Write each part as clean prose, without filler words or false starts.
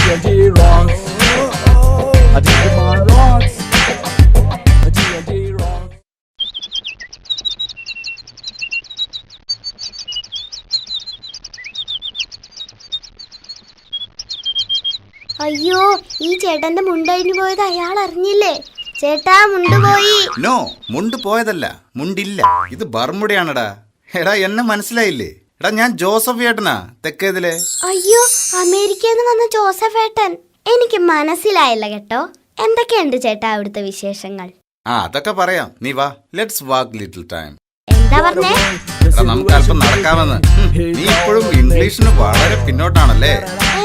G&T rocks. Digimon rocks. G&T rocks. അയ്യോ, ഈ ചേട്ടന്റെ മുണ്ടഴിഞ്ഞു പോയത് അയാൾ അറിഞ്ഞില്ലേ? ചേട്ടാ, മുണ്ടുപോയി. നോ, മുണ്ട് പോയതല്ല, മുണ്ടില്ല. ഇത് ബർമുടയാണെടാ. എടാ, എന്നെ മനസ്സിലായില്ലേ? എടാ, ഞാൻ ജോസഫ് ഏട്ടനാ, തെക്കേതിലെ. അയ്യോ, അമേരിക്കയിൽ നിന്ന് വന്ന ജോസഫ് ഏട്ടൻ. എനിക്ക് മനസ്സിലായില്ല കേട്ടോ. എന്തൊക്കെയുണ്ട് ചേട്ടാ അവിടുത്തെ വിശേഷങ്ങൾ? അതൊക്കെ പറയാം, നീ വാ. Let's walk little time. എന്താ പറഞ്ഞേ? നമുക്ക് അല്പം നടക്കാമെന്ന്. നീ ഇപ്പോഴും ഇംഗ്ലീഷിന് വളരെ പിന്നോട്ടാണല്ലേ?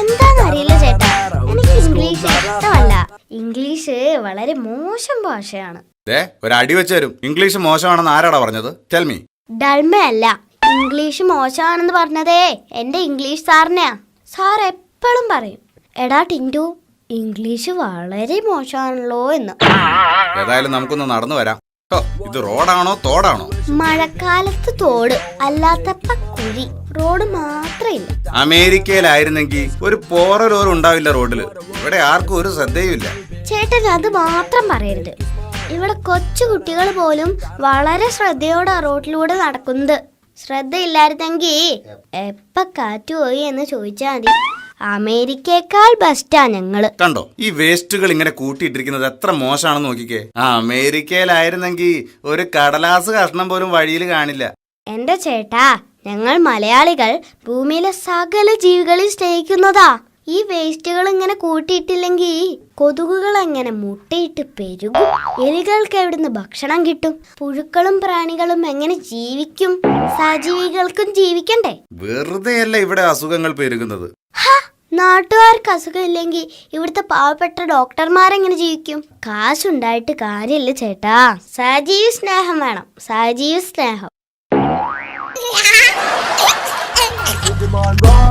എന്താന്നറിയില്ല ചേട്ടാ, എനിക്ക് ഇംഗ്ലീഷ് ഇഷ്ടമല്ല. ഇംഗ്ലീഷ് വളരെ മോശം ഭാഷയാണ്. ഒരു അടി വെച്ച് തരും. ഇംഗ്ലീഷ് മോശമാണെന്ന് ആരാടാ പറഞ്ഞത്? Tell me. ഡൾമയല്ല, ഇംഗ്ലീഷ് മോശമാണെന്ന് പറഞ്ഞതേ എന്റെ ഇംഗ്ലീഷ് സാറിനെയാ. സാർ എപ്പോഴും പറയും, എടാ ടിൻറ്റു, ഇംഗ്ലീഷ് വളരെ മോശമാണല്ലോ എന്ന്. ഏതായാലും നമുക്കൊന്ന് നടന്നു വരാം. ഇത് റോഡാണോ തോടാണോ? മഴക്കാലത്ത് തോട്, അല്ലാത്തപ്പ കുഴി. റോഡ് മാത്രമില്ല. അമേരിക്കയിലായിരുന്നെങ്കിൽ ഒരു പോറലോർ ഉണ്ടാവില്ല റോഡില്. ഇവിടെ ആർക്കും ഒരു ശ്രദ്ധയുമില്ല. ചേട്ടൻ അത് മാത്രം പറയരുത്. ഇവിടെ കൊച്ചു കുട്ടികൾ പോലും വളരെ ശ്രദ്ധയോടെ റോഡിലൂടെ നടക്കുന്നത്. ശ്രദ്ധയില്ലായിരുന്നെങ്കിൽ എപ്പ കാറ്റ് പോയി എന്ന് ചോദിച്ചാൽ മതി. അമേരിക്കയേക്കാൾ ബെസ്റ്റാ ഞങ്ങള്. കണ്ടോ, ഈ വേസ്റ്റുകൾ ഇങ്ങനെ കൂട്ടിയിട്ടിരിക്കുന്നത് എത്ര മോശമാണെന്ന് നോക്കിക്കേ. അമേരിക്കയിലായിരുന്നെങ്കിൽ ഒരു കടലാസ് കഷ്ണം പോലും വഴിയിൽ കാണില്ല. എന്റെ ചേട്ടാ, ഞങ്ങൾ മലയാളികൾ ഭൂമിയിലെ സകല ജീവികളെയും സ്നേഹിക്കുന്നതാ. ഈ വേസ്റ്റുകൾ ഇങ്ങനെ കൂട്ടിയിട്ടില്ലെങ്കിൽ കൊതുകുകൾ എങ്ങനെ മുട്ടയിട്ട് പെരുകും? എലികൾക്ക് എവിടുന്ന് ഭക്ഷണം കിട്ടും? പുഴുക്കളും പ്രാണികളും എങ്ങനെ ജീവിക്കും? സജീവികൾക്കും ജീവിക്കണ്ടേ? വെറുതെയല്ല ഇവിടെ അസുഖങ്ങൾ പെരുകുന്നത്. നാട്ടുകാർക്ക് അസുഖം ഇല്ലെങ്കിൽ ഇവിടുത്തെ പാവപ്പെട്ട ഡോക്ടർമാരെങ്ങനെ ജീവിക്കും? കാശുണ്ടായിട്ട് കാര്യമില്ല ചേട്ടാ. സജീവ സ്നേഹം വേണം, സജീവ സ്നേഹം.